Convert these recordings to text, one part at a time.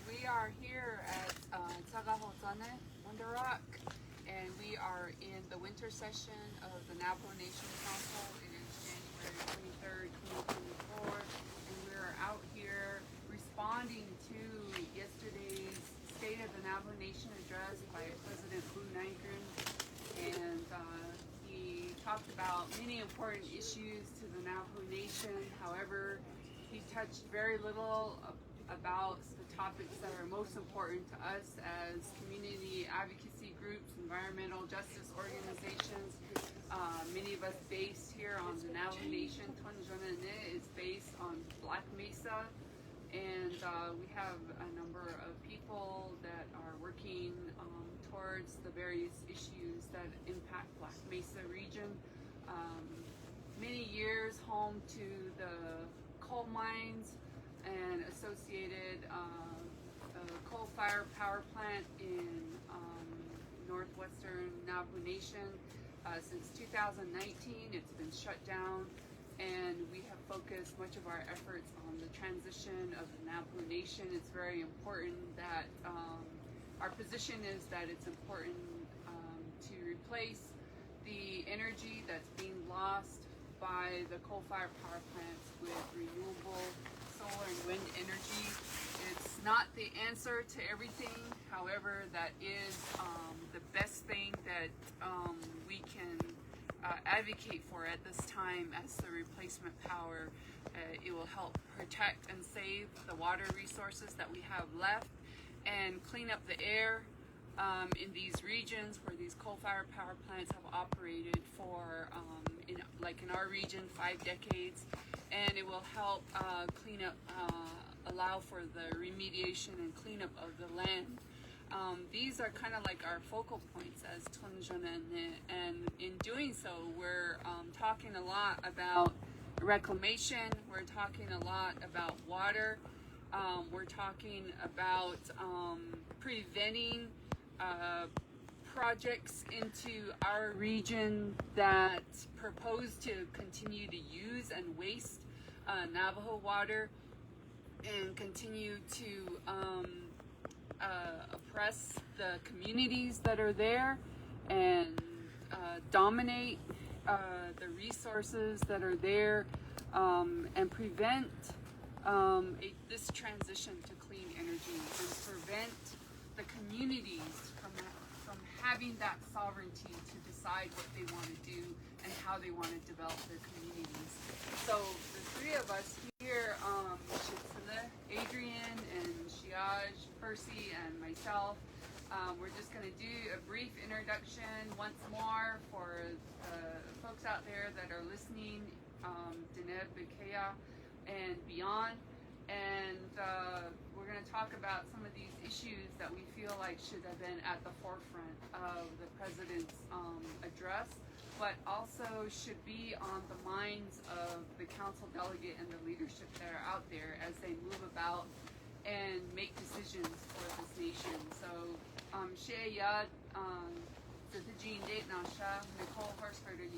We are here at Tsagaho Diné, Wonder Rock, and we are in the winter session of the Navajo Nation Council. It is January 23rd, 2024, and we are out here responding to yesterday's State of the Navajo Nation address by President Blue Nygren, and he talked about many important issues to the Navajo Nation. However, he touched very little about the topics that are most important to us as community advocacy groups, environmental justice organizations. Many of us based here on the Navajo Nation. Nizhóní is based on Black Mesa, and we have a number of people that are working towards the various issues that impact Black Mesa region. Many years home to the coal mines and associated coal-fired power plant in northwestern Navajo Nation. Since 2019, it's been shut down, and we have focused much of our efforts on the transition of the Navajo Nation. It's very important that our position is that it's important to replace the energy that's being lost by the coal-fired power plants with renewable solar and wind energy. It's not the answer to everything. However, that is the best thing that we can advocate for at this time as the replacement power. It will help protect and save the water resources that we have left and clean up the air in these regions where these coal-fired power plants have operated for, in our region, 5 decades, and it will help clean up, allow for the remediation and cleanup of the land. These are kind of like our focal points as Nizhóní, and in doing so, we're talking a lot about reclamation, we're talking a lot about water, we're talking about preventing projects into our region that propose to continue to use and waste Navajo water and continue to oppress the communities that are there and dominate the resources that are there and prevent this transition to clean energy and prevent the communities from having that sovereignty to decide what they want to do and how they want to develop their communities. So the three of us here, Adrian and Percy and myself, we're just going to do a brief introduction once more for folks out there that are listening, Diné, Bikea, and beyond. And we're going to talk about some of these issues that we feel like should have been at the forefront of the president's address, but also should be on the minds of the council delegate and the leadership that are out there as they move about and make decisions for this nation. So, Nicole, Horseherder,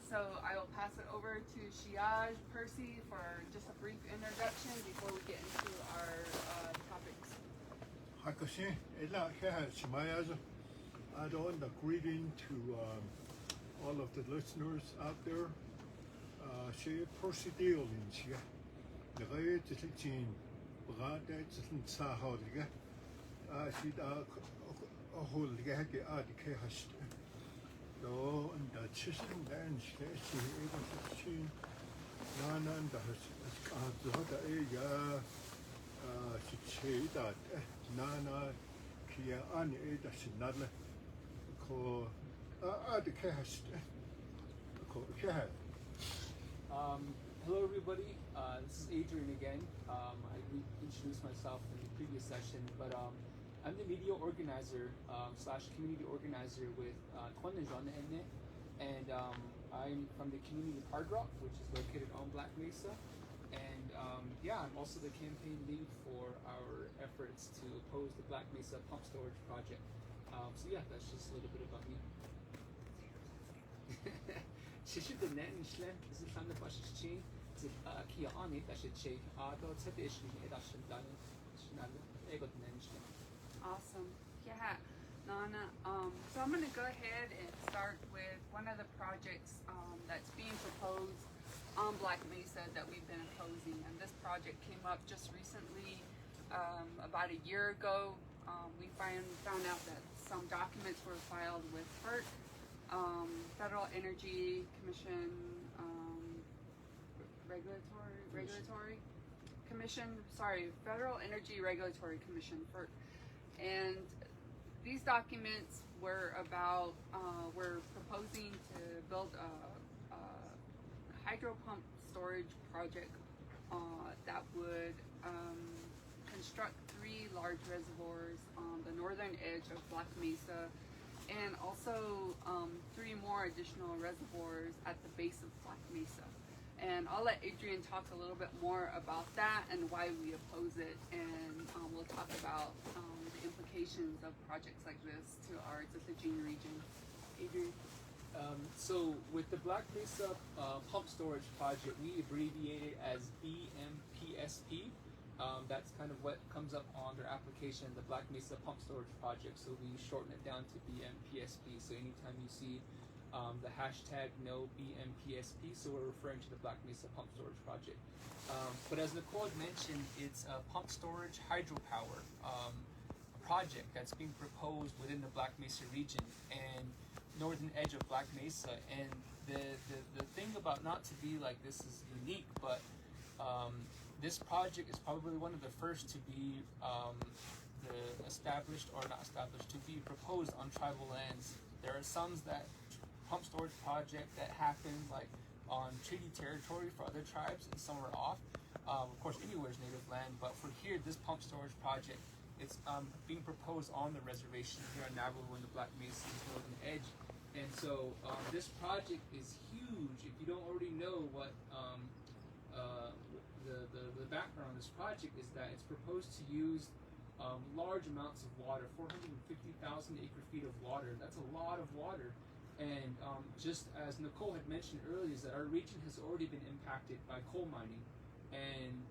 so I will pass it over to Shiaj, Percy, for just a brief introduction before we get into our topics. I want a greeting to all of the listeners out there. Percy deal in here. The way to teaching Brade to Saholiga. I whole gag at the Kahast. Though, and the chisel and she able to see Nana and the Ega. She said that Nana Kia Annie that's another call at the Kahast. Hello everybody, this is Adrian again. I introduced myself in the previous session, but I'm the media organizer slash community organizer with Nizhóní, and I'm from the community of Hard Rock, which is located on Black Mesa, and yeah, I'm also the campaign lead for our efforts to oppose the Black Mesa pump storage project. So yeah, that's just a little bit about me. 其实的男人是是穿的话是轻，是可以按你但是轻到特别是你到身上是那个那个男人。Awesome. Yeah. Nana, so I'm going to go ahead and start with one of the projects that's being proposed on Black Mesa that we've been opposing. And this project came up just recently, about a year ago. We found out that some documents were filed with FERC, Federal Energy Commission, Regulatory Commission, Federal Energy Regulatory Commission, FERC. And these documents were about, we're proposing to build a hydro pump storage project that would construct 3 large reservoirs on the northern edge of Black Mesa, and also 3 more additional reservoirs at the base of Black Mesa. And I'll let Adrian talk a little bit more about that and why we oppose it, and we'll talk about the implications of projects like this to our Nizhóní region. Adrian? So with the Black Mesa pump storage project, we abbreviate it as BMPSP. That's kind of what comes up on their application, the Black Mesa pump storage project. So we shorten it down to BMPSP. So anytime you see the hashtag no BMPSP, so we're referring to the Black Mesa pump storage project. But as Nicole had mentioned, it's a pump storage hydropower project that's being proposed within the Black Mesa region and northern edge of Black Mesa. And the thing about not to be like this is unique, but this project is probably one of the first to be to be proposed on tribal lands. There are some that pump storage project that happen like on treaty territory for other tribes, and some are off. Of course, anywhere is native land, but for here, this pump storage project, it's being proposed on the reservation here in Navajo in the Black Mesa's northern edge. And so this project is huge. If you don't already know what the background on this project is, that it's proposed to use large amounts of water, 450,000 acre-feet of water. That's a lot of water. And just as Nicole had mentioned earlier, is that our region has already been impacted by coal mining. And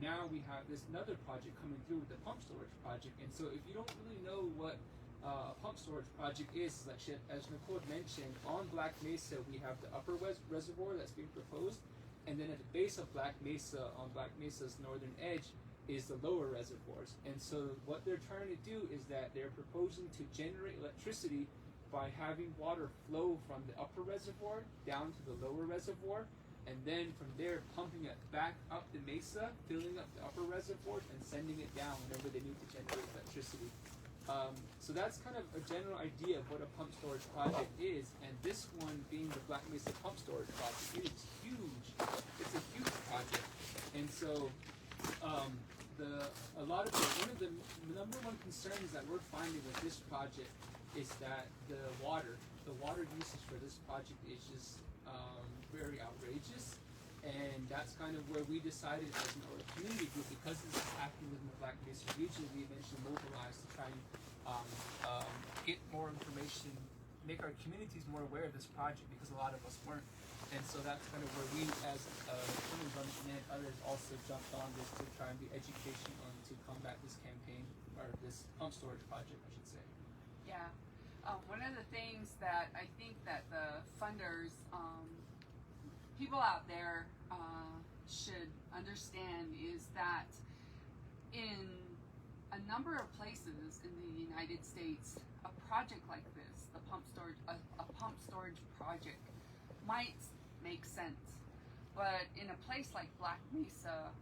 now we have this another project coming through with the pump storage project. And so if you don't really know what a pump storage project is, like as Nicole had mentioned, on Black Mesa we have the upper reservoir that's being proposed, and then at the base of Black Mesa, on Black Mesa's northern edge, is the lower reservoirs. And so what they're trying to do is that they're proposing to generate electricity by having water flow from the upper reservoir down to the lower reservoir, and then from there pumping it back up the mesa, filling up the upper reservoirs and sending it down whenever they need to generate electricity. So that's kind of a general idea of what a pump storage project is, and this one being the Black Mesa pump storage project, it is huge. It's a huge project. And so one of the number one concerns that we're finding with this project is that the water usage for this project is just very outrageous. And that's kind of where we decided as an community group, because this is happening within the Black Mesa region, we eventually mobilized to try and get more information, make our communities more aware of this project, because a lot of us weren't. And so that's kind of where we, as Women's on and others, also jumped on this to try and do education on to combat this campaign, or this pump storage project, I should say. Yeah. One of the things that I think that the funders, people out there should understand is that in a number of places in the United States, a project like this, a pump storage project, might make sense. But in a place like Black Mesa,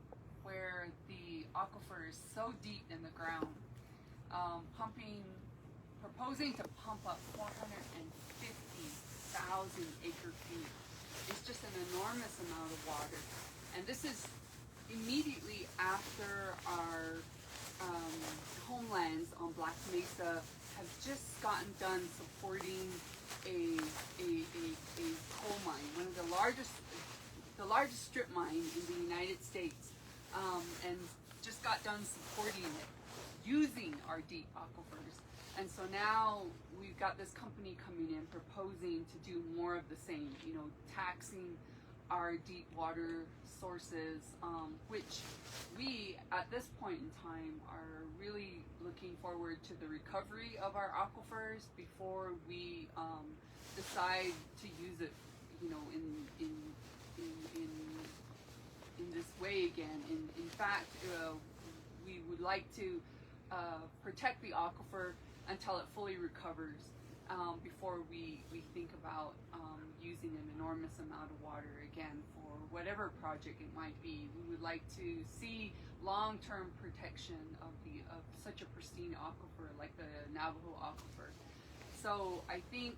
where the aquifer is so deep in the ground, proposing to pump up 450,000 acre-feet is just an enormous amount of water. And this is immediately after our homelands on Black Mesa have just gotten done supporting a coal mine, one of the largest strip mine in the United States, and just got done supporting it, using our deep aquifers. And so now we've got this company coming in proposing to do more of the same, taxing our deep water sources, which we, at this point in time, are really looking forward to the recovery of our aquifers before we decide to use it, in this way again. In fact, we would like to protect the aquifer until it fully recovers before we think about using an enormous amount of water again for whatever project it might be. We would like to see long-term protection of such a pristine aquifer like the Navajo aquifer. So I think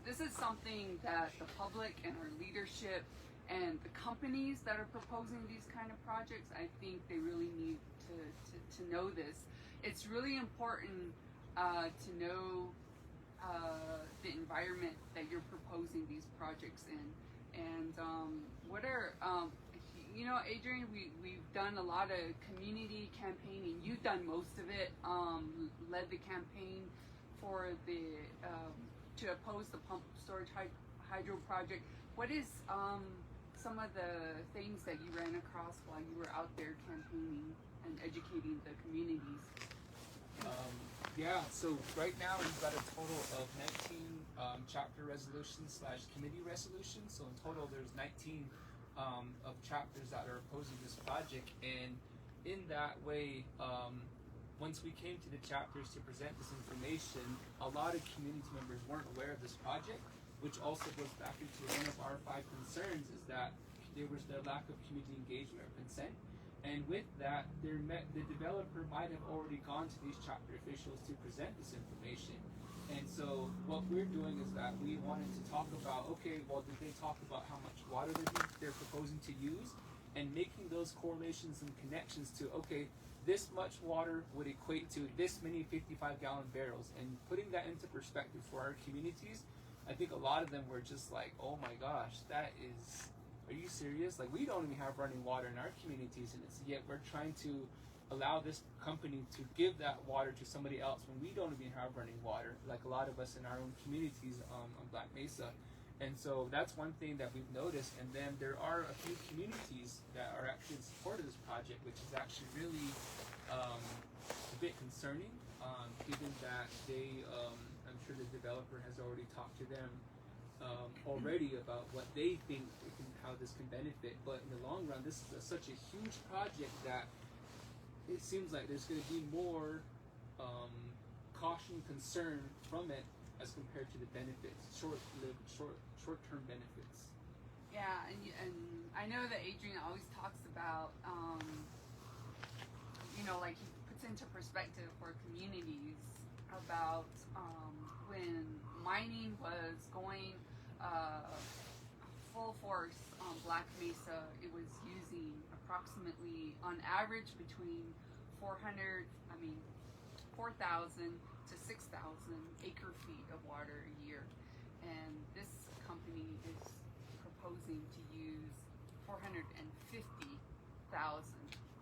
this is something that the public and our leadership and the companies that are proposing these kind of projects, I think they really need to know this. It's really important to know the environment that you're proposing these projects in. And what are, Adrian, we've done a lot of community campaigning. You've done most of it, led the campaign for to oppose the pump storage hydro project. What is some of the things that you ran across while you were out there campaigning and educating the communities? So right now we've got a total of 19 chapter resolutions / committee resolutions. So in total there's 19 of chapters that are opposing this project. And in that way, once we came to the chapters to present this information, a lot of community members weren't aware of this project, which also goes back into one of our 5 concerns, is that there was the lack of community engagement or consent. And with that, the developer might have already gone to these chapter officials to present this information. And so what we're doing is that we wanted to talk about, okay, well, did they talk about how much water they're proposing to use? And making those correlations and connections to, okay, this much water would equate to this many 55-gallon barrels. And putting that into perspective for our communities, I think a lot of them were just like, oh my gosh, are you serious? Like, we don't even have running water in our communities, and yet we're trying to allow this company to give that water to somebody else when we don't even have running water, like a lot of us in our own communities on Black Mesa. And so that's one thing that we've noticed. And then there are a few communities that are actually in support of this project, which is actually really a bit concerning, given that I'm sure the developer has already talked to them already about what they think how this can benefit. But in the long run, this is such a huge project that it seems like there's going to be more caution, concern from it as compared to the benefits, short-term benefits. Yeah, and I know that Adrian always talks about, like he puts into perspective for communities about when mining was going full force on Black Mesa, it was using approximately, on average, between 4,000 to 6,000 acre feet of water a year. And this company is proposing to use 450,000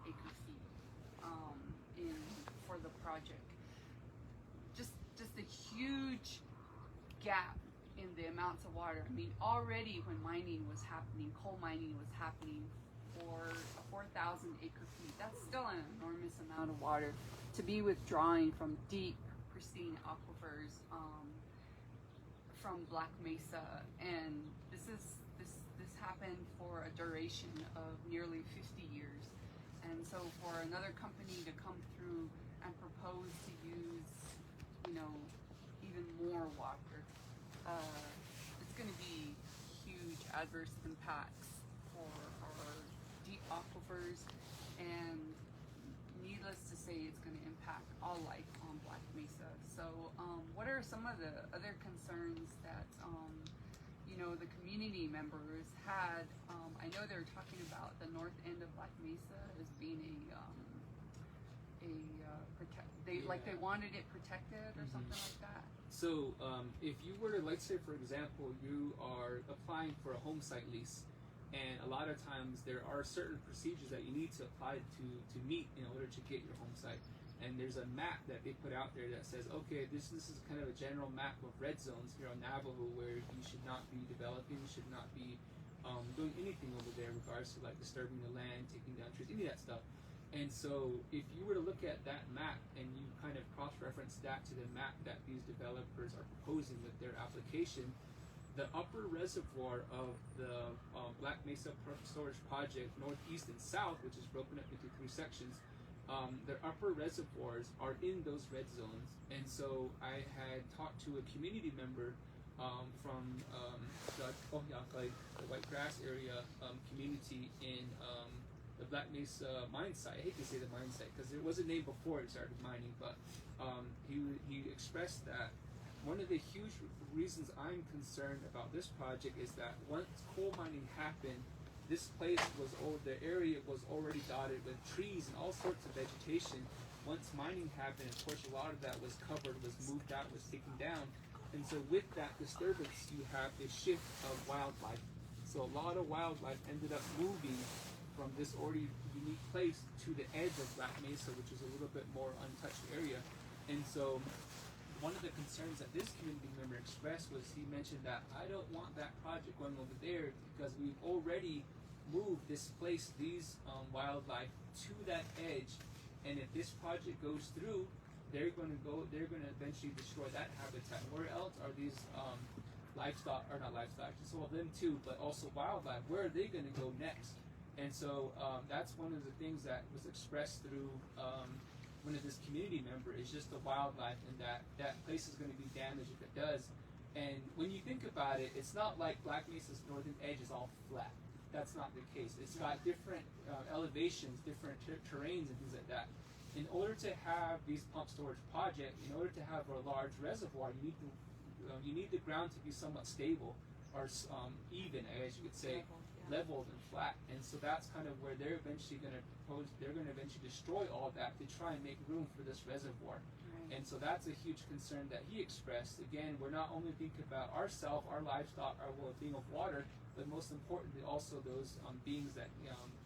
acre feet for the project. Just a huge gap in the amounts of water. I mean, already when mining was happening, coal mining was happening for 4,000 acre feet. That's still an enormous amount of water to be withdrawing from deep, pristine aquifers from Black Mesa. And this happened for a duration of nearly 50 years. And so for another company to come through and propose to use, even more water, it's going to be huge adverse impacts for our deep aquifers, and needless to say, it's going to impact all life on Black Mesa. So what are some of the other concerns that the community members had? I know they were talking about the north end of Black Mesa as being they wanted it protected or something like that. So if you were to, let's say for example, you are applying for a home site lease, And a lot of times there are certain procedures that you need to apply to meet in order to get your home site. And there's a map that they put out there that says, okay, this is kind of a general map of red zones here on Navajo where you should not be developing, you should not be doing anything over there in regards to like disturbing the land, taking down trees, any of that stuff. And so if you were to look at that map and you kind of cross-reference that to the map that these developers are proposing with their application, the upper reservoir of the Black Mesa Storage Project, northeast and south, which is broken up into 3 sections, their upper reservoirs are in those red zones. And so I had talked to a community member from the White Grass area community in the Black Mesa mine site. I hate to say the mine site because it was a name before it started mining, but he expressed that one of the huge reasons I'm concerned about this project is that once coal mining happened, this place was the area was already dotted with trees and all sorts of vegetation. Once mining happened, of course, a lot of that was covered, was moved out, was taken down. And so with that disturbance, you have a shift of wildlife. So a lot of wildlife ended up moving from this already unique place to the edge of Black Mesa, which is a little bit more untouched area. And so one of the concerns that this community member expressed was he mentioned that I don't want that project going over there because we've already moved, displaced these wildlife to that edge, and if this project goes through, they're going to eventually destroy that habitat. Where else are these livestock, or not livestock, just all of them too, but also wildlife? Where are they going to go next? And so that's one of the things that was expressed through one of this community member is just the wildlife, and that place is going to be damaged if it does. And when you think about it, it's not like Black Mesa's northern edge is all flat. That's not the case. It's got different elevations, different terrains and things like that. In order to have these pump storage projects, in order to have a large reservoir, you need the ground to be somewhat stable or even, as you could say, leveled and flat. And so that's kind of where they're eventually going to propose. They're going to eventually destroy all that to try and make room for this reservoir. Right. And so that's a huge concern that he expressed. Again, we're not only thinking about ourselves, our livestock, our well-being of water, but most importantly also those beings that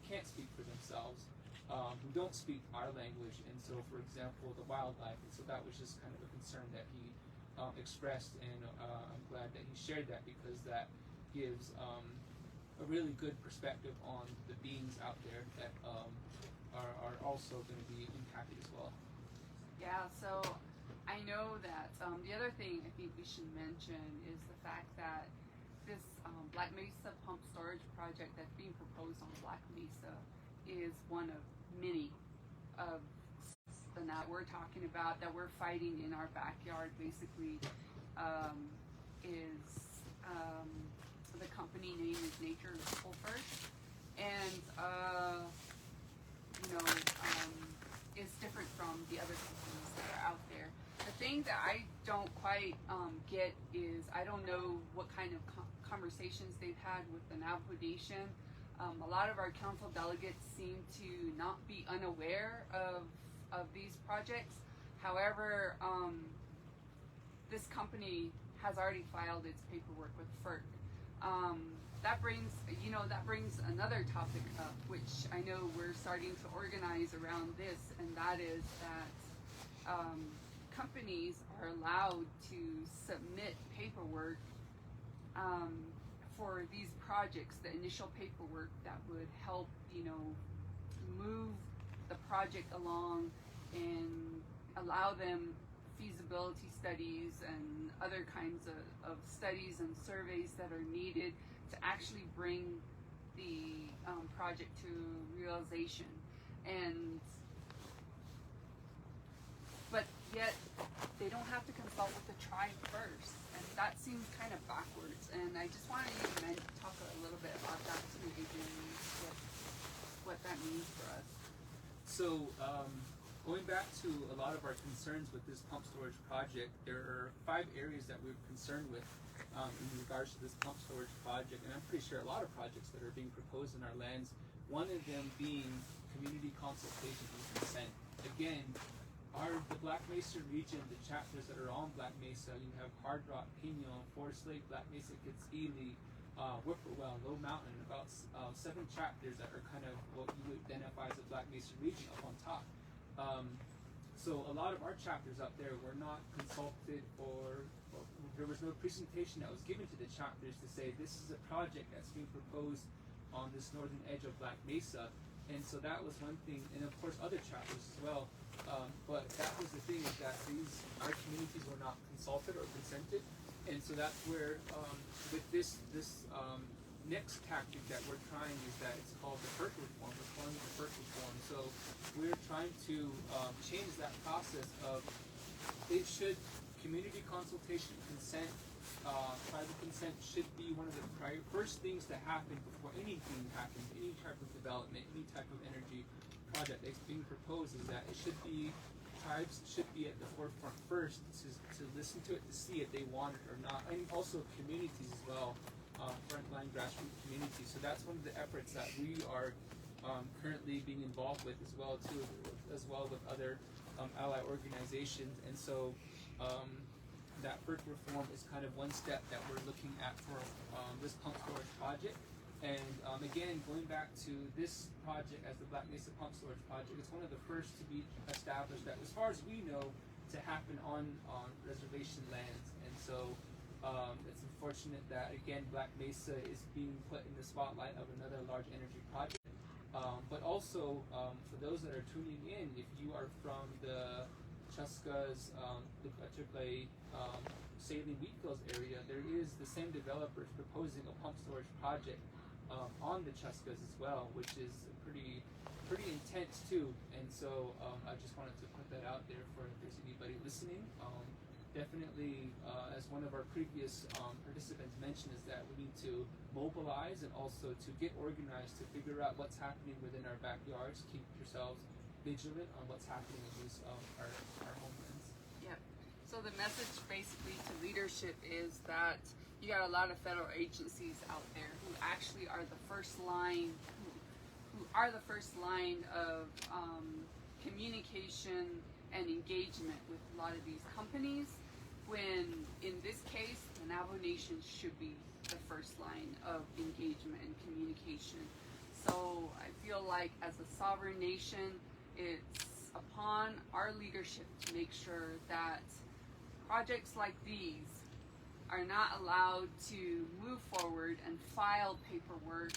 can't speak for themselves, who don't speak our language. And so, for example, the wildlife. And so that was just kind of a concern that he expressed, and I'm glad that he shared that because that gives a really good perspective on the beings out there that are also going to be impacted as well. Yeah, so I know that the other thing I think we should mention is the fact that this Black Mesa pump storage project that's being proposed on Black Mesa is one of many of the that we're talking about, that we're fighting in our backyard. Basically, is the company name is Nature's First, and is different from the other companies that are out there. The thing that I don't quite get is I don't know what kind of conversations they've had with the Navajo Nation. A lot of our council delegates seem to not be unaware of these projects. However, this company has already filed its paperwork with FERC. That brings another topic up, which I know we're starting to organize around this, and that is that companies are allowed to submit paperwork for these projects, the initial paperwork that would help, move the project along and allow them feasibility studies and other kinds of studies and surveys that are needed to actually bring the project to realization. But yet they don't have to consult with the tribe first, and that seems kind of backwards. And I just wanted you to talk a little bit about that too, Adrian, what that means for us. So going back to a lot of our concerns with this pump storage project, there are 5 areas that we're concerned with in regards to this pump storage project, and I'm pretty sure a lot of projects that are being proposed in our lands, one of them being community consultation and consent. Again, the Black Mesa region, the chapters that are on Black Mesa, you have Hard Rock, Pinon, Forest Lake, Black Mesa, Kitzili, Whippoorwill, Low Mountain, about 7 chapters that are kind of what you would identify as the Black Mesa region up on top. So a lot of our chapters up there were not consulted, or there was no presentation that was given to the chapters to say this is a project that's being proposed on this northern edge of Black Mesa. And so that was one thing, and of course other chapters as well. But that was the thing, is that our communities were not consulted or consented. And so that's where, with this next tactic that we're trying, is that it's called the FERC reform. We're calling it the FERC reform. So we're trying to change that process of, it should, community consultation, consent, tribal consent should be one of the first things to happen before anything happens, any type of development, any type of energy project that's being proposed, is that it should be, tribes should be at the forefront first to listen to it, to see if they want it or not, and also communities as well, frontline grassroots communities. So that's one of the efforts that we are currently being involved with as well too, as well with other ally organizations. And so that FERC reform is kind of one step that we're looking at for this pump storage project. And again, going back to this project as the Black Mesa Pump Storage Project, it's one of the first to be established, that, as far as we know, to happen on reservation lands. And so it's unfortunate that, again, Black Mesa is being put in the spotlight of another large energy project. But also, for those that are tuning in, if you are from the Chuscas, the Chicle, Saline Wheatfields area, there is the same developers proposing a pump storage project on the Chuscas as well, which is pretty intense too. And so I just wanted to put that out there for if there's anybody listening. Definitely, as one of our previous participants mentioned, is that we need to mobilize and also to get organized to figure out what's happening within our backyards. Keep yourselves vigilant on what's happening in these our homelands. Yep. So the message basically to leadership is that you got a lot of federal agencies out there who actually are the first line, who are the first line of communication and engagement with a lot of these companies, when in this case, the Navajo Nation should be the first line of engagement and communication. So I feel like as a sovereign nation, it's upon our leadership to make sure that projects like these are not allowed to move forward and file paperwork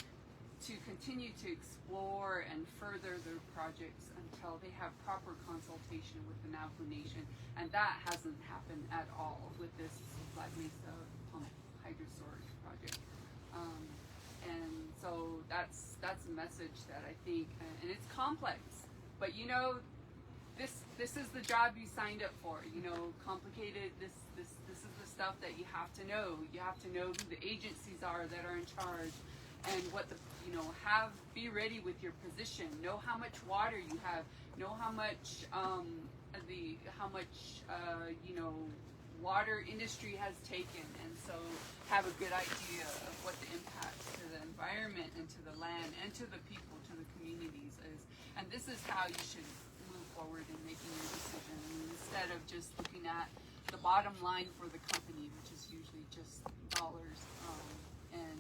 to continue to explore and further their projects until they have proper consultation with the Navajo Nation. And that hasn't happened at all with this Black Mesa pump hydro storage project. And so that's a message that I think, and it's complex, but you know, this is the job you signed up for. You know, complicated. This is the stuff that you have to know. You have to know who the agencies are that are in charge, and what the be ready with your position. Know how much water you have. Know how much water industry has taken, and so have a good idea of what the impacts to the environment and to the land and to the people, to the communities is. And this is how you should move forward in making your decision, instead of just looking at the bottom line for the company, which is usually just dollars, and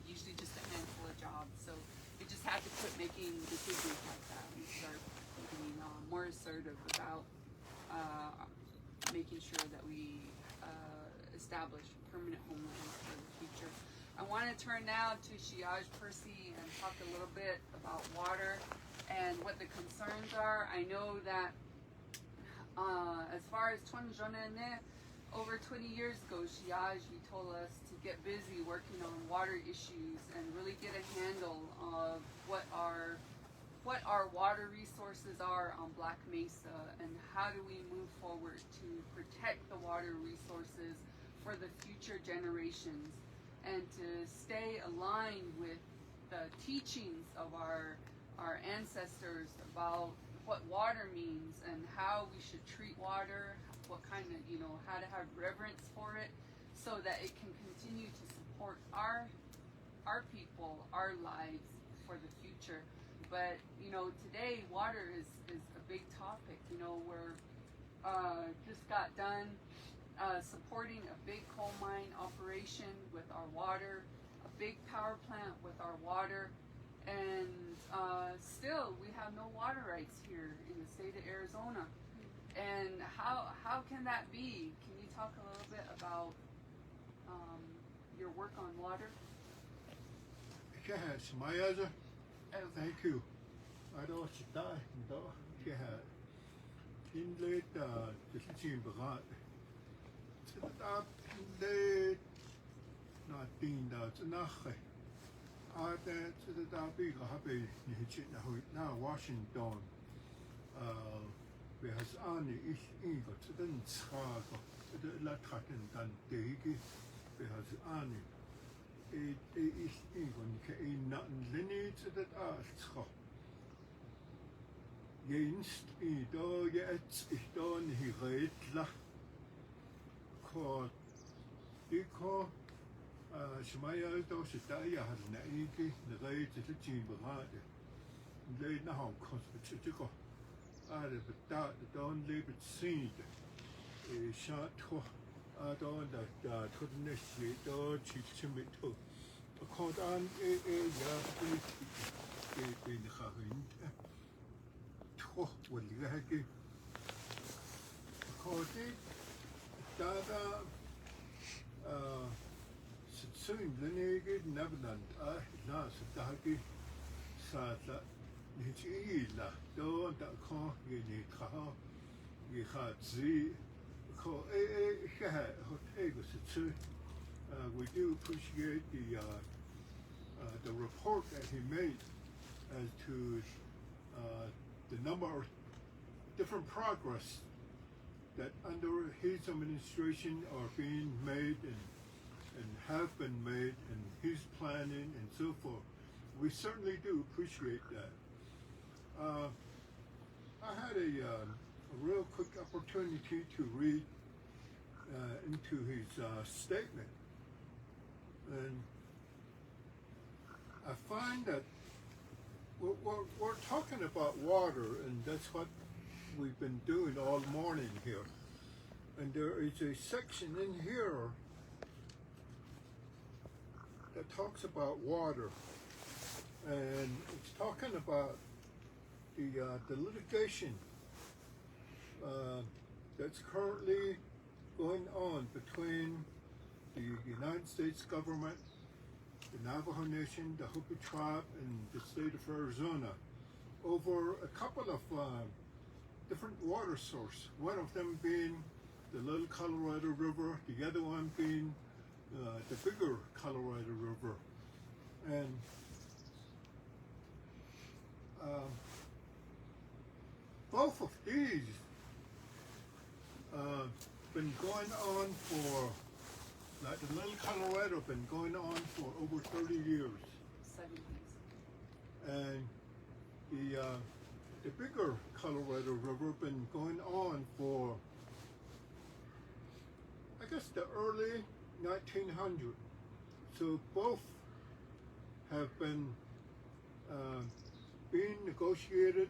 usually just a handful of jobs. So we just have to quit making decisions like that and start being more assertive about making sure that we establish permanent homelands for the future. I want to turn now to Shiaj Percy and talk a little bit about water and what the concerns are. I know that as far as Nizhóní, over 20 years ago, Shiaj, you told us to get busy working on water issues and really get a handle of what our water resources are on Black Mesa, and how do we move forward to protect the water resources for the future generations, and to stay aligned with the teachings of our ancestors about what water means and how we should treat water, what kind of, how to have reverence for it, so that it can continue to support our people, our lives for the future. But today water is a big topic. We're just got done supporting a big coal mine operation with our water, a big power plant with our water, and still we have no water rights here in the state of Arizona. And how can that be? Can you talk a little bit about your work on water? Yeah, Smayaza. Okay. Thank you. I don't die. Yeah. In late, the team began. To the top, late, not being that enough. I that to the top, big happy, now Washington. We has only ich ingo to the Chicago, the Latin than Digi. We has only ich ingo, not lineage to the arts. Jenst I do yet ich don he read la called Iko Shmaya do Shitaya has naiki the raid to the chamber hard. They now constitute I have that don't leave it seed a shot to I don't that couldn't necessarily do teach me to. Called on a in the واللي كودي دادا ستسوين لنيجي نبلاند ناس تاكي ساتا نيجي لا دو دكان ينيخا يخاتزي كو شها هتيجو ستسو. We do appreciate the report that he made as to the number of different progress that under his administration are being made and have been made, and his planning and so forth. We certainly do appreciate that. I had a real quick opportunity to read into his statement, and I find that we're talking about water, and that's what we've been doing all morning here. And there is a section in here that talks about water, and it's talking about the litigation that's currently going on between the United States government, the Navajo Nation, the Hopi tribe, and the state of Arizona over a couple of different water sources. One of them being the Little Colorado River, the other one being the bigger Colorado River. And both of these been going on for, like the Little Colorado, been going on for over 30 years. 70s. And the bigger Colorado River been going on for, I guess, the early 1900s. So both have been being negotiated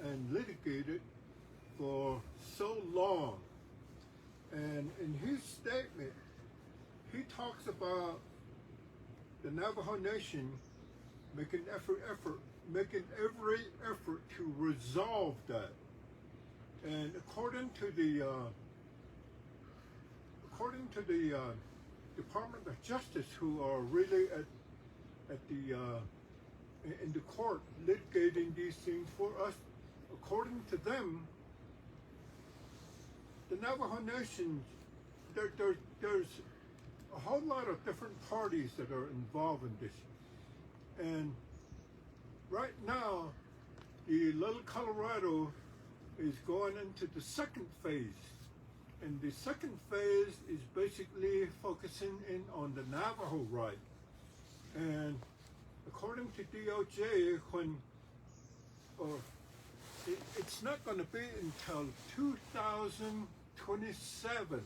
and litigated for so long. And in his statement, he talks about the Navajo Nation making every effort to resolve that. And according to the Department of Justice, who are really at the in the court litigating these things for us, according to them, the Navajo Nation, there's a whole lot of different parties that are involved in this. And right now, the Little Colorado is going into the second phase. And the second phase is basically focusing in on the Navajo right. And according to DOJ, it's not going to be until 2027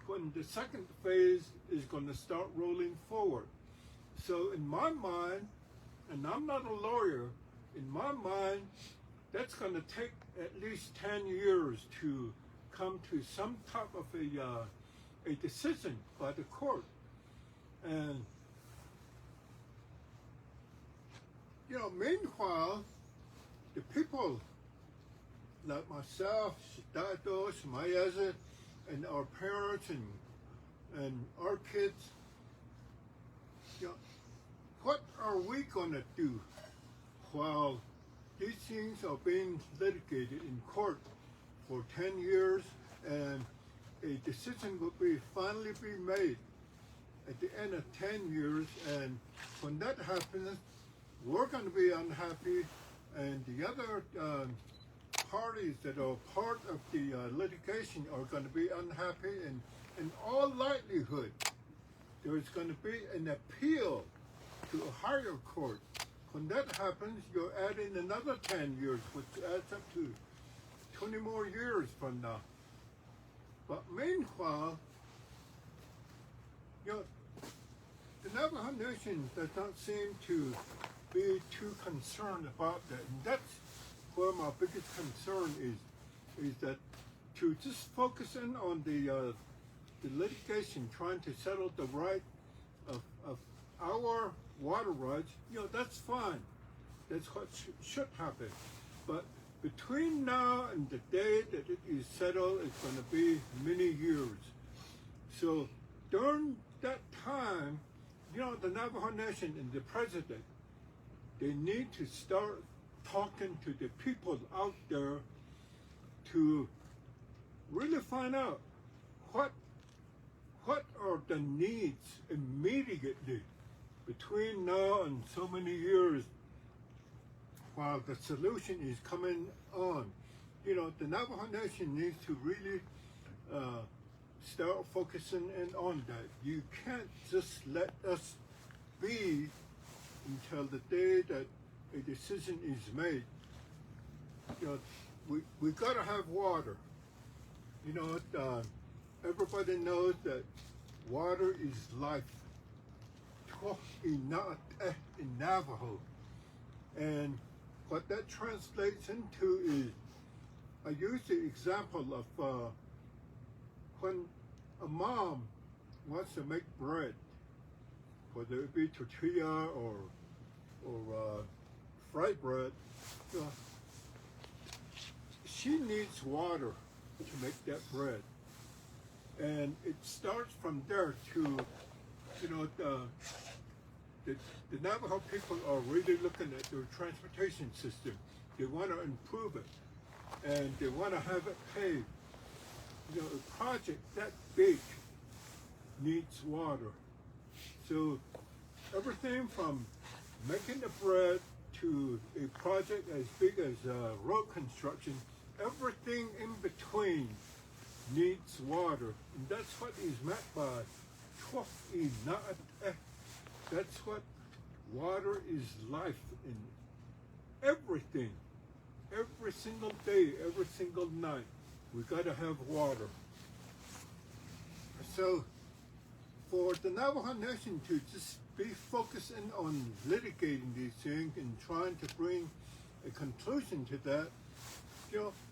when the second phase is going to start rolling forward. So in my mind, and I'm not a lawyer, in my mind, that's going to take at least 10 years to come to some type of a decision by the court. And meanwhile, the people like myself, Datos, Mayazet, and our parents and our kids, what are we gonna do while these things are being litigated in court for 10 years and a decision will finally be made at the end of 10 years, and when that happens, we're going to be unhappy, and the other parties that are part of the litigation are going to be unhappy, and in all likelihood, there's going to be an appeal to a higher court. When that happens, you're adding another 10 years, which adds up to 20 more years from now. But meanwhile, the Navajo Nation does not seem to be too concerned about that. And that's where my biggest concern is that to just focus in on the litigation, trying to settle the right of our water rights, that's fine. That's what should happen. But between now and the day that it is settled, it's going to be many years. So during that time, the Navajo Nation and the president, they need to start talking to the people out there to really find out what are the needs immediately between now and so many years while the solution is coming on. The Navajo Nation needs to really start focusing in on that. You can't just let us be until the day that a decision is made. We gotta have water. Everybody knows that water is life. In Navajo. And what that translates into is, I use the example of when a mom wants to make bread, whether it be tortilla or fried bread, she needs water to make that bread. And it starts from there to, the Navajo people are really looking at their transportation system. They want to improve it, and they want to have it paved. A project that big needs water. So everything from making the bread to a project as big as road construction, everything in between needs water. And that's what is meant by that's what water is life in everything. Every single day, every single night, we gotta have water. So for the Navajo Nation to just be focusing on litigating these things and trying to bring a conclusion to that,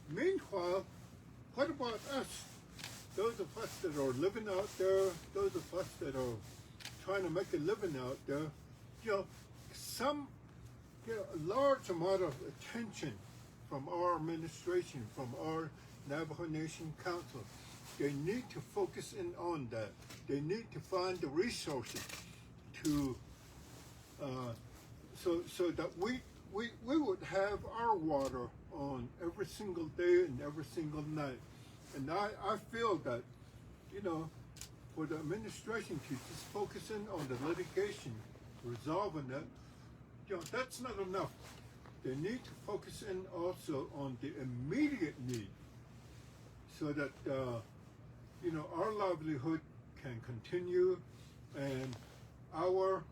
meanwhile, what about us? Those of us that are living out there, those of us that are trying to make a living out there, a large amount of attention from our administration, from our Navajo Nation Council. They need to focus in on that. They need to find the resources to, so that we would have our water on every single day and every single night. And I feel that, for the administration to just focus in on the litigation, resolving that, that's not enough. They need to focus in also on the immediate need so that, our livelihood can continue, and our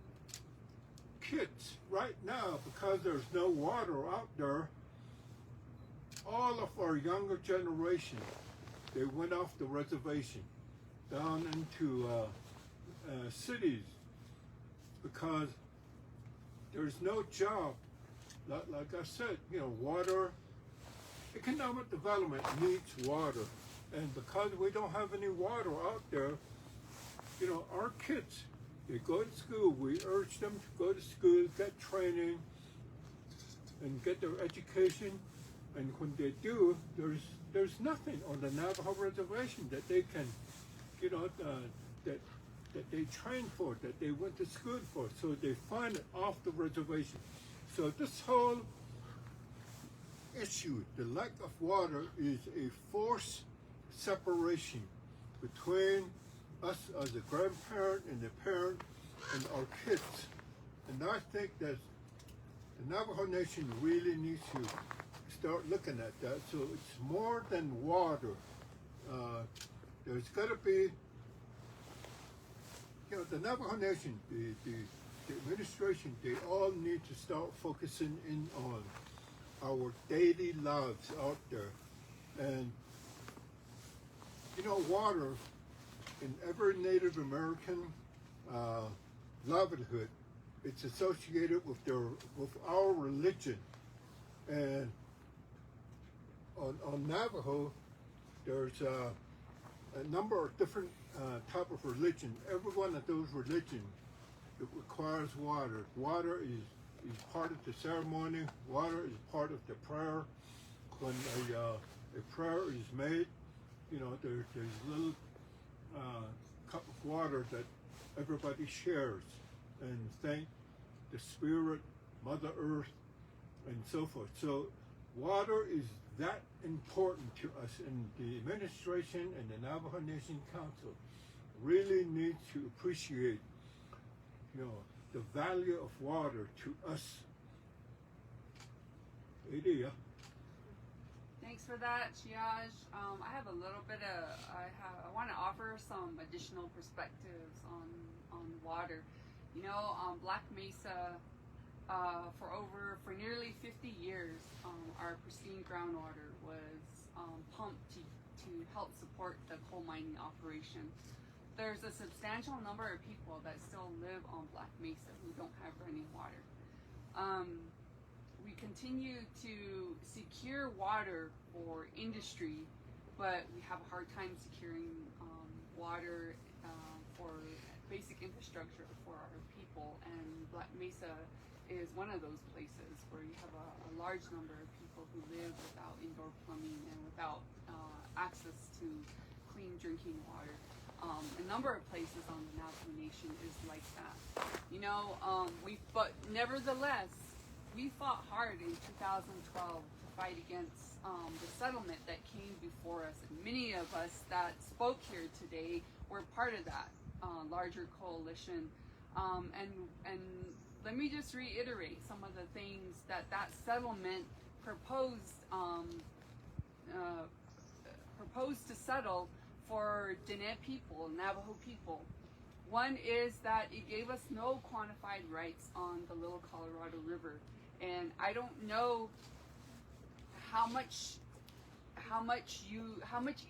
kids right now, because there's no water out there, all of our younger generation, they went off the reservation down into cities because there's no job. Like I said, water, economic development needs water. And because we don't have any water out there, you know, our kids, they go to school. We urge them to go to school, get training, and get their education. And when they do, there's nothing on the Navajo reservation that they can, you know, that they train for, that they went to school for. So they find it off the reservation. So this whole issue, the lack of water, is a forced separation between us as a grandparent and the parent and our kids. And I think that the Navajo Nation really needs to start looking at that. So it's more than water. There's got to be, you know, the Navajo Nation, the administration, they all need to start focusing in on our daily lives out there. And, you know, water in every Native American livelihood, it's associated with our religion. And on Navajo, there's a number of different type of religion. Every one of those religions, it requires water. Water is part of the ceremony. Water is part of the prayer. When a prayer is made, you know, there's a little cup of water that everybody shares and thank the Spirit, Mother Earth, and so forth. So water is that important to us, and the administration and the Navajo Nation Council really need to appreciate, you know, the value of water to us. Idea. Thanks for that, Chiaj. I have a little bit of, I want to offer some additional perspectives on water. You know, Black Mesa, for nearly 50 years, our pristine groundwater was pumped to help support the coal mining operation. There's a substantial number of people that still live on Black Mesa who don't have running water. We continue to secure water for industry, but we have a hard time securing water for basic infrastructure for our people, and Black Mesa is one of those places where you have a large number of people who live without indoor plumbing and without access to clean drinking water. A number of places on the Navajo Nation is like that. You know, but nevertheless, we fought hard in 2012 to fight against the settlement that came before us, and many of us that spoke here today were part of that larger coalition. And let me just reiterate some of the things that settlement proposed to settle for Diné people, Navajo people. One is that it gave us no quantified rights on the Little Colorado River, and I don't know how much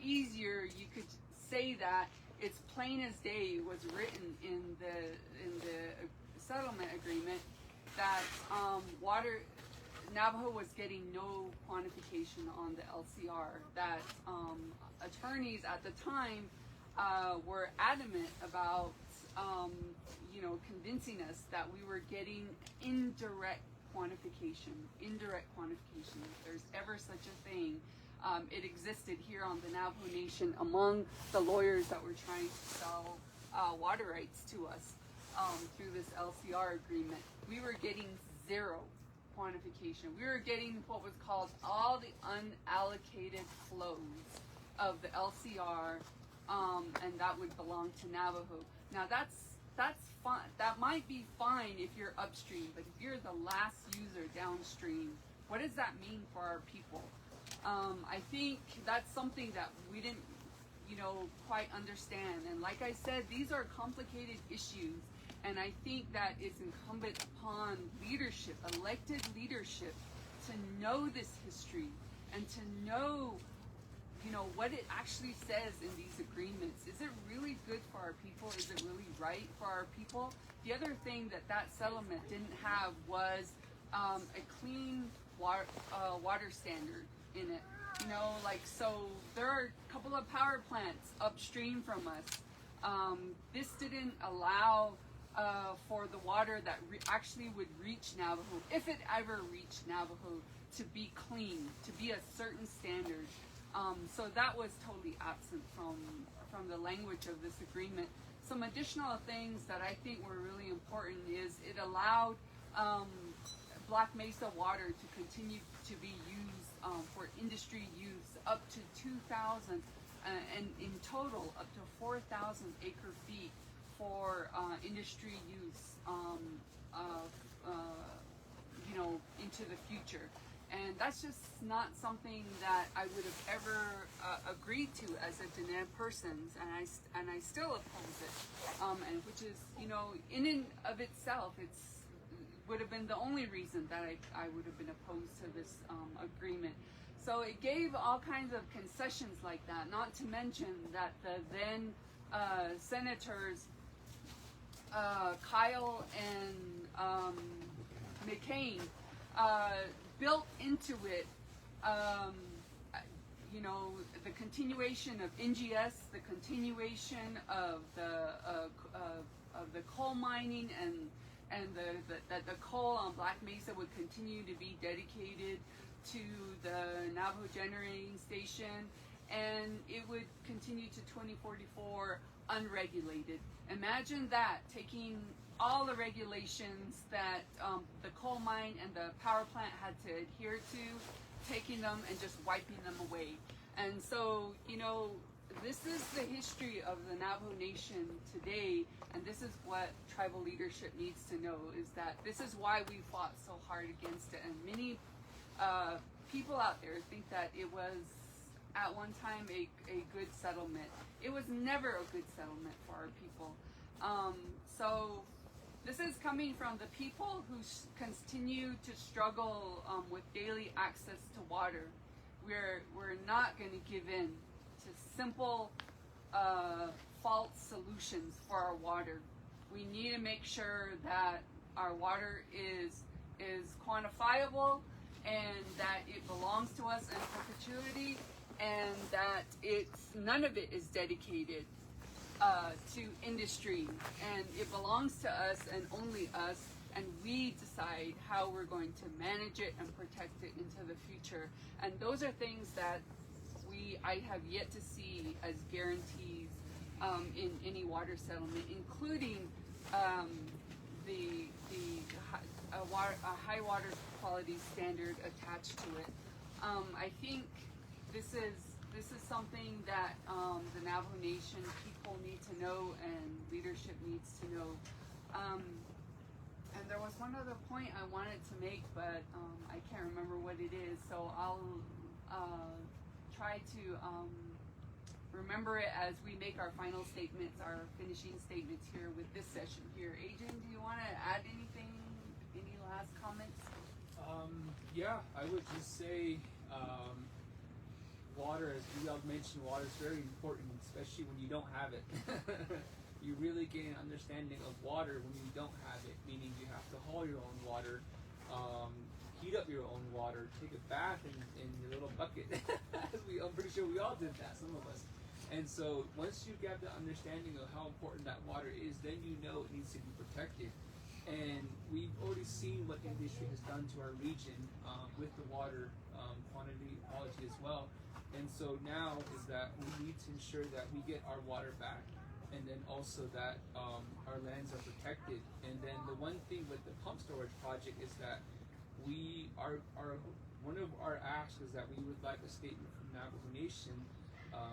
easier you could say that. It's plain as day. It was written in the settlement agreement that Navajo was getting no quantification on the LCR. That attorneys at the time were adamant about convincing us that we were getting indirect quantification. If there's ever such a thing, it existed here on the Navajo Nation among the lawyers that were trying to sell water rights to us through this LCR agreement. We were getting zero quantification. We were getting what was called all the unallocated flows of the LCR, and that would belong to Navajo. Now that's fine. That might be fine if you're upstream, but if you're the last user downstream, what does that mean for our people? I think that's something that we didn't, quite understand. And like I said, these are complicated issues, and I think that it's incumbent upon leadership, elected leadership, to know this history and to know, what it actually says in these agreements. Is it really good for our people? Is it really right for our people? The other thing that settlement didn't have was a clean water standard in it. You know, like, so there are a couple of power plants upstream from us. This didn't allow for the water that actually would reach Navajo, if it ever reached Navajo, to be clean, to be a certain standard. So that was totally absent from the language of this agreement. Some additional things that I think were really important is it allowed Black Mesa water to continue to be used for industry use up to 2,000 and in total up to 4,000 acre feet for industry use, you know, into the future. And that's just not something that I would have ever agreed to as a Diné person, and I still oppose it. And which is, you know, in and of itself, would have been the only reason that I would have been opposed to this agreement. So it gave all kinds of concessions like that. Not to mention that the then senators Kyle and McCain built into it, you know, the continuation of NGS, the continuation of the coal mining, and that the coal on Black Mesa would continue to be dedicated to the Navajo generating station, and it would continue to 2044 unregulated. Imagine that, taking all the regulations that the coal mine and the power plant had to adhere to, taking them and just wiping them away. And so, you know, this is the history of the Navajo Nation today, and this is what tribal leadership needs to know, is that this is why we fought so hard against it. And many people out there think that it was at one time a good settlement. It was never a good settlement for our people. So this is coming from the people who continue to struggle with daily access to water. We're not going to give in to simple false solutions for our water. We need to make sure that our water is quantifiable, and that it belongs to us in perpetuity, and that none of it is dedicated to industry, and it belongs to us and only us, and we decide how we're going to manage it and protect it into the future. And those are things that I have yet to see as guarantees in any water settlement, including a high water quality standard attached to it. I think this is something that the Navajo Nation people need to know and leadership needs to know. And there was one other point I wanted to make, but I can't remember what it is, so I'll try to remember it as we make our final statements, our finishing statements here with this session here. Adrian, do you want to add anything, any last comments? Yeah, I would just say water, as you all mentioned, water is very important, especially when you don't have it. You really gain an understanding of water when you don't have it, meaning you have to haul your own water, heat up your own water, take a bath in your little bucket. I'm pretty sure we all did that, some of us. And so once you get the understanding of how important that water is, then you know it needs to be protected. And we've already seen what industry has done to our region with the water quantity, quality as well. And so now is that we need to ensure that we get our water back, and then also that our lands are protected. And then the one thing with the pump storage project is that we are one of our asks is that we would like a statement from Navajo Nation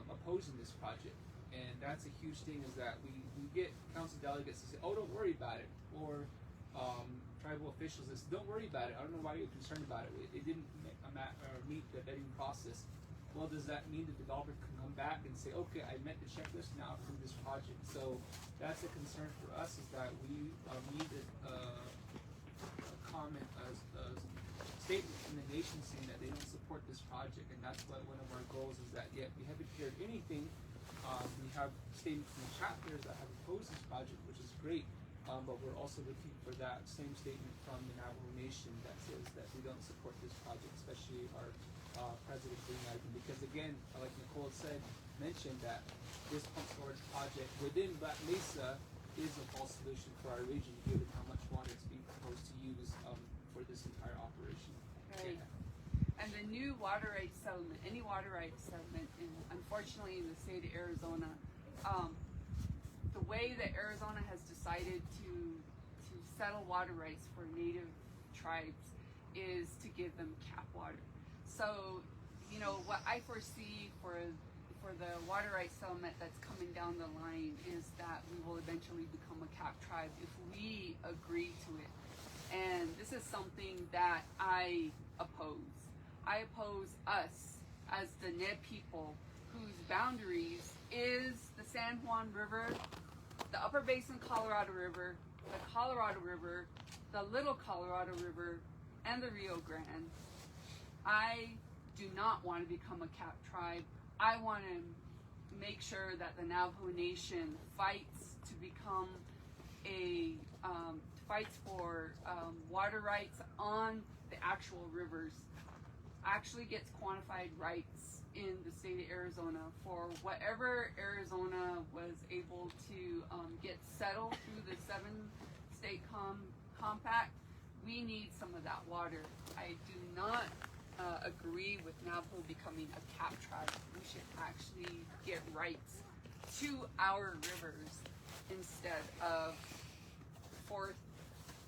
opposing this project. And that's a huge thing, is that we get council delegates to say, oh, don't worry about it, or tribal officials that say, don't worry about it, I don't know why you're concerned about it, it didn't meet the vetting process. Well, does that mean the developer can come back and say, okay, I met the checklist now for this project? So that's a concern for us, is that we need a comment, a statement from the nation saying that they don't support this project. And that's what one of our goals is, that yet we haven't heard anything. We have statements from the chapters that have opposed this project, which is great. But we're also looking for that same statement from the Navajo Nation that says that we don't support this project, especially our President Green, because again, like Nicole mentioned that this pump storage project within Black Mesa is a false solution for our region, given how much water is being proposed to use for this entire operation. Right. And the new water rights settlement, any water rights settlement, unfortunately in the state of Arizona, the way that Arizona has decided to settle water rights for native tribes is to give them cap water. So, you know, what I foresee for the water rights settlement that's coming down the line is that we will eventually become a cap tribe if we agree to it. And this is something that I oppose. I oppose us as the Diné people whose boundaries is the San Juan River, the Upper Basin Colorado River, the Colorado River, the Little Colorado River, and the Rio Grande. I do not want to become a cap tribe. I want to make sure that the Navajo Nation fights to become fights for water rights on the actual rivers, actually gets quantified rights in the state of Arizona for whatever Arizona was able to get settled through the 7-state compact. We need some of that water. I do not agree with Navajo becoming a cap tribe. We should actually get rights to our rivers instead of fourth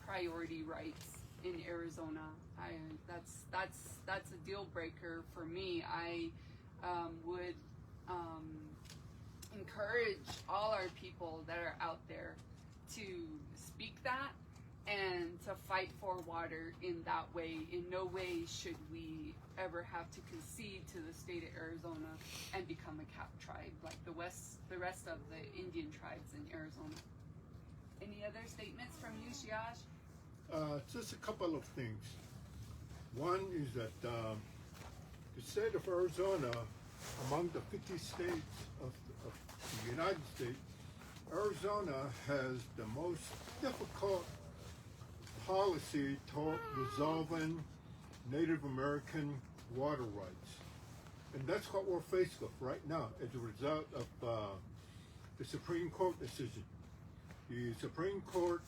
priority rights in Arizona. That's a deal breaker for me. I would encourage all our people that are out there to speak that and to fight for water in that way. In no way should we ever have to concede to the state of Arizona and become a cap tribe like the rest of the Indian tribes in Arizona. Any other statements from you, Shiash? Just a couple of things. One is that the state of Arizona, among the 50 states of the United States, Arizona has the most difficult policy toward resolving Native American water rights. And that's what we're faced with right now as a result of the Supreme Court decision. The Supreme Court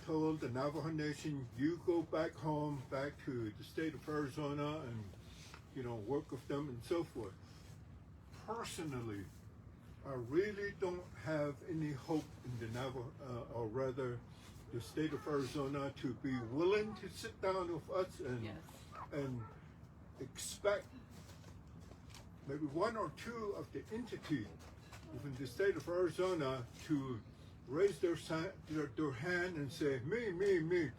told the Navajo Nation, you go back home, back to the state of Arizona and, you know, work with them and so forth. Personally, I really don't have any hope in the Navajo, or rather the state of Arizona to be willing to sit down with us and expect maybe one or two of the entities within the state of Arizona to raise their hand and say, me,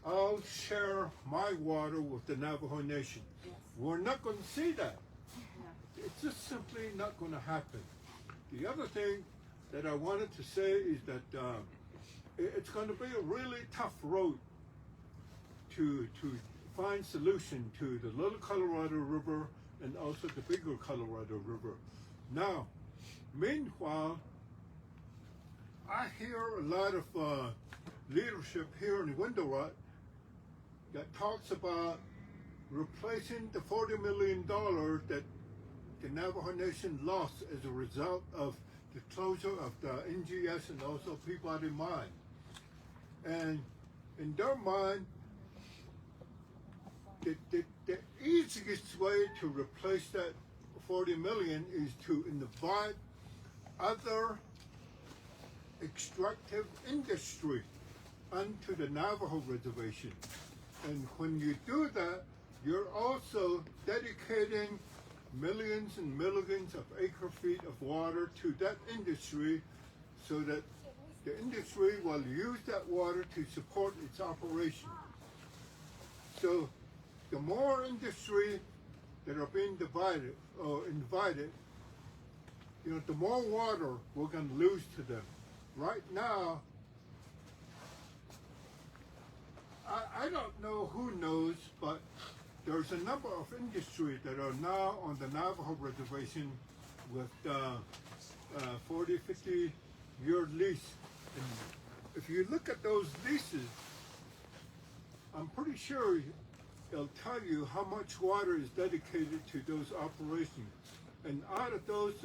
I'll share my water with the Navajo Nation. Yes. We're not going to see that. Yeah. It's just simply not going to happen. The other thing that I wanted to say is that it's going to be a really tough road to find solution to the Little Colorado River and also the bigger Colorado River. Now, meanwhile, I hear a lot of leadership here in Window Rock that talks about replacing the $40 million that the Navajo Nation lost as a result of the closure of the NGS and also Peabody Mine. And in their mind, the easiest way to replace that 40 million is to invite other extractive industry onto the Navajo reservation. And when you do that, you're also dedicating millions and millions of acre feet of water to that industry so that the industry will use that water to support its operation. So the more industry that are being divided or invited, you know, the more water we're going to lose to them. Right now, I don't know who knows, but there's a number of industries that are now on the Navajo reservation with 40, 50-year lease. And if you look at those leases, I'm pretty sure it'll tell you how much water is dedicated to those operations. And out of those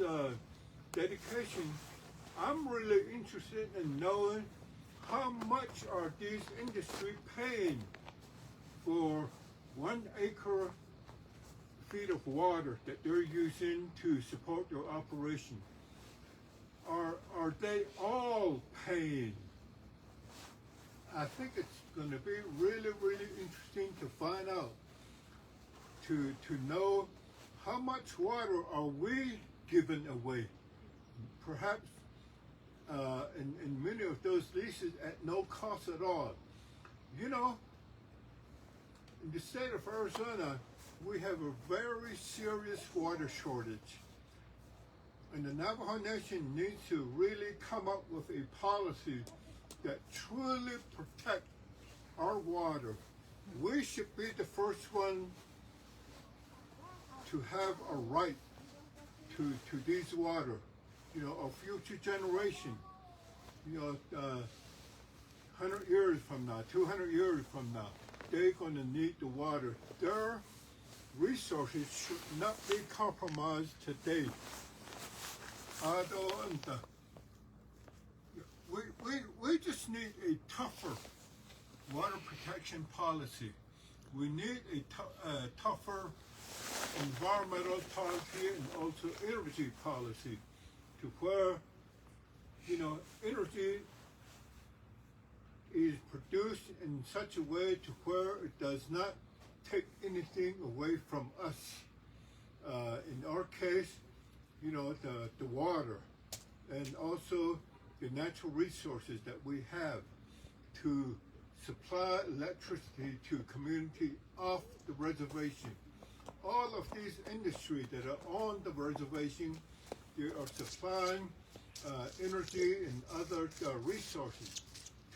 dedication, I'm really interested in knowing how much are these industry paying for 1 acre feet of water that they're using to support their operation. Are they all paying? I think it's going to be really, really interesting to find out, to know how much water are we giving away. Perhaps in many of those leases at no cost at all. You know, in the state of Arizona, we have a very serious water shortage. And the Navajo Nation needs to really come up with a policy that truly protects our water. We should be the first one to have a right to these water. You know, a future generation, you know, 100 years from now, 200 years from now, they're going to need the water. Their resources should not be compromised today. We just need a tougher water protection policy. We need a tougher environmental policy and also energy policy, to where, you know, energy is produced in such a way to where it does not take anything away from us. In our case, you know, the water, and also the natural resources that we have to supply electricity to community off the reservation. All of these industries that are on the reservation, they are supplying energy and other resources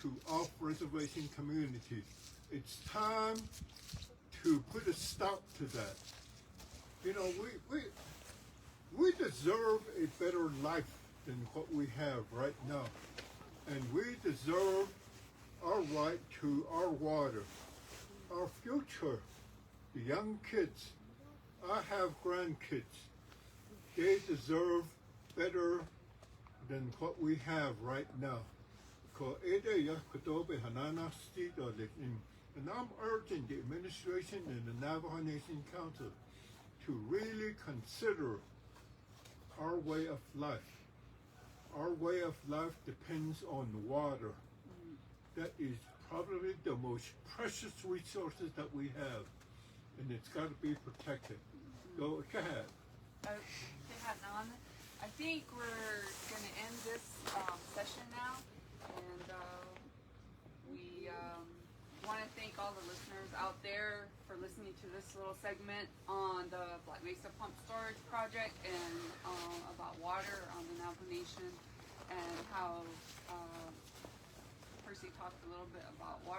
to off-reservation communities. It's time to put a stop to that. You know, we deserve a better life than what we have right now. And we deserve our right to our water, our future, the young kids. I have grandkids. They deserve better than what we have right now. And I'm urging the administration and the Navajo Nation Council to really consider our way of life. Our way of life depends on water. That is probably the most precious resources that we have, and it's got to be protected. Go ahead. I think we're going to end this session now, and we want to thank all the listeners out there for listening to this little segment on the Black Mesa Pump Storage Project and about water on the Navajo Nation, and how Percy talked a little bit about water.